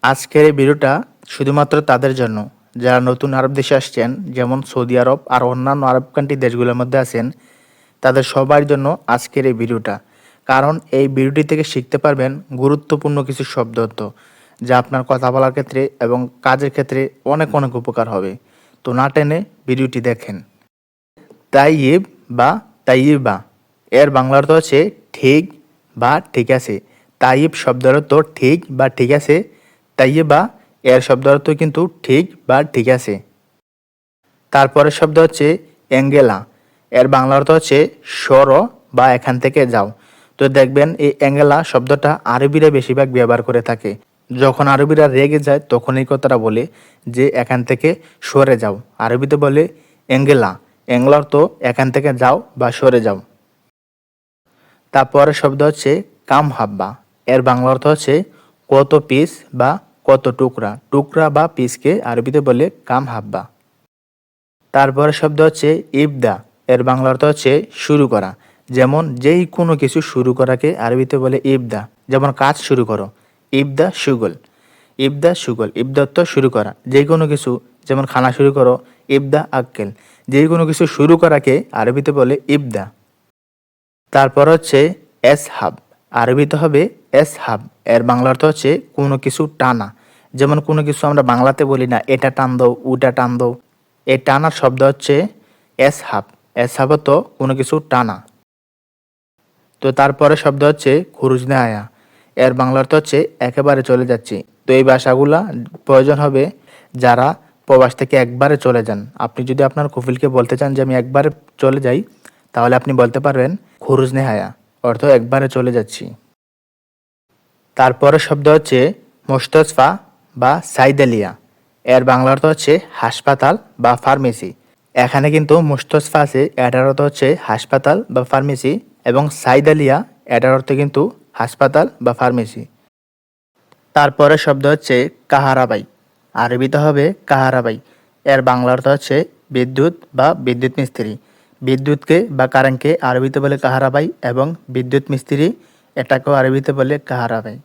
আজকের এই ভিডিওটা শুধুমাত্র তাদের জন্য যারা নতুন আরব দেশে আসছেন, যেমন সৌদি আরব আর অন্যান্য আরব কান্ট্রি দেশগুলোর মধ্যে আছেন, তাদের সবার জন্য আজকের এই ভিডিওটা। কারণ এই ভিডিওটি থেকে শিখতে পারবেন গুরুত্বপূর্ণ কিছু শব্দ অর্থ, যা আপনার কথা বলার ক্ষেত্রে এবং কাজের ক্ষেত্রে অনেক অনেক উপকার হবে। তো না টেনে ভিডিওটি দেখেন। তাইয়িব বা তাইয়িবা এর বাংলা অর্থ হচ্ছে ঠিক বা ঠিক আছে। তাইয়িব শব্দের অর্থ ঠিক বা ঠিক আছে। তাইয়িবা এর শব্দ অর্থ কিন্তু ঠিক বা ঠিক আছে। তারপরের শব্দ হচ্ছে অ্যাঙ্গেলা। এর বাংলা অর্থ হচ্ছে সরো বা এখান থেকে যাও। তো দেখবেন এই অ্যাঙ্গেলা শব্দটা আরবিরা বেশিরভাগ ব্যবহার করে থাকে। যখন আরবিরা রেগে যায় তখন এই কথাটা বলে যে এখান থেকে সরে যাও। আরবিতে বলে অ্যাঙ্গেলা। অ্যাঙ্গেলা অর্থ এখান থেকে যাও বা সরে যাও। তারপরের শব্দ হচ্ছে কাম হাব্বা। এর বাংলা অর্থ হচ্ছে কত পিস বা কত টুকরা। টুকরা বা পিসকে আরবিতে বলে কাম হাব্বা। তারপরের শব্দ হচ্ছে ইবদা। এর বাংলা অর্থ হচ্ছে শুরু করা। যেমন যেই কোনো কিছু শুরু করাকে আরবিতে বলে ইবদা। যেমন কাজ শুরু করো, ইবদা শুগল। ইবদা শুগল, ইবদা অর্থ শুরু করা। যে কোনো কিছু, যেমন খানা শুরু করো, ইবদা আক্কেল। যে কোনো কিছু শুরু করাকে আরবিতে বলে ইবদা। তারপর হচ্ছে এসহাব। আরবিতে হবে এসহাব। এর বাংলা অর্থ হচ্ছে কোনো কিছু টানা। যেমন কোনো কিছু আমরা বাংলাতে বলি না এটা টান দাও, ওটা টান দাও। এই টানার শব্দ হচ্ছে এসহাব। এসহাব তো কোনো কিছু টানা। তো তারপরে শব্দ হচ্ছে খুরুজনে আয়া। এর বাংলা অর্থ হচ্ছে একেবারে চলে যাচ্ছি। তো এই ভাষাগুলা প্রয়োজন হবে যারা প্রবাস থেকে একবারে চলে যান। আপনি যদি আপনার কফিলকে বলতে চান যে আমি একবারে চলে যাই, তাহলে আপনি বলতে পারবেন খুরুজনে হায়া, অর্থ একবারে চলে যাচ্ছি। তারপরের শব্দ হচ্ছে মোস্তফা বা সাইদালিয়া। এর বাংলা অর্থ হচ্ছে হাসপাতাল বা ফার্মেসি। এখানে কিন্তু মুস্তফা আছে, এটার অর্থ হচ্ছে হাসপাতাল বা ফার্মেসি, এবং সাইদালিয়া এটার অর্থ কিন্তু হাসপাতাল বা ফার্মেসি। তারপরের শব্দ হচ্ছে কাহারাবাই। আরবিতে হবে কাহারাবাই। এর বাংলা অর্থ হচ্ছে বিদ্যুৎ বা বিদ্যুৎ মিস্ত্রি। বিদ্যুৎকে বা কারেন্টকে আরবিতে বলে কাহারাবাই এবং বিদ্যুৎ মিস্ত্রি এটাকেও আরবিতে বলে কাহারাবাই।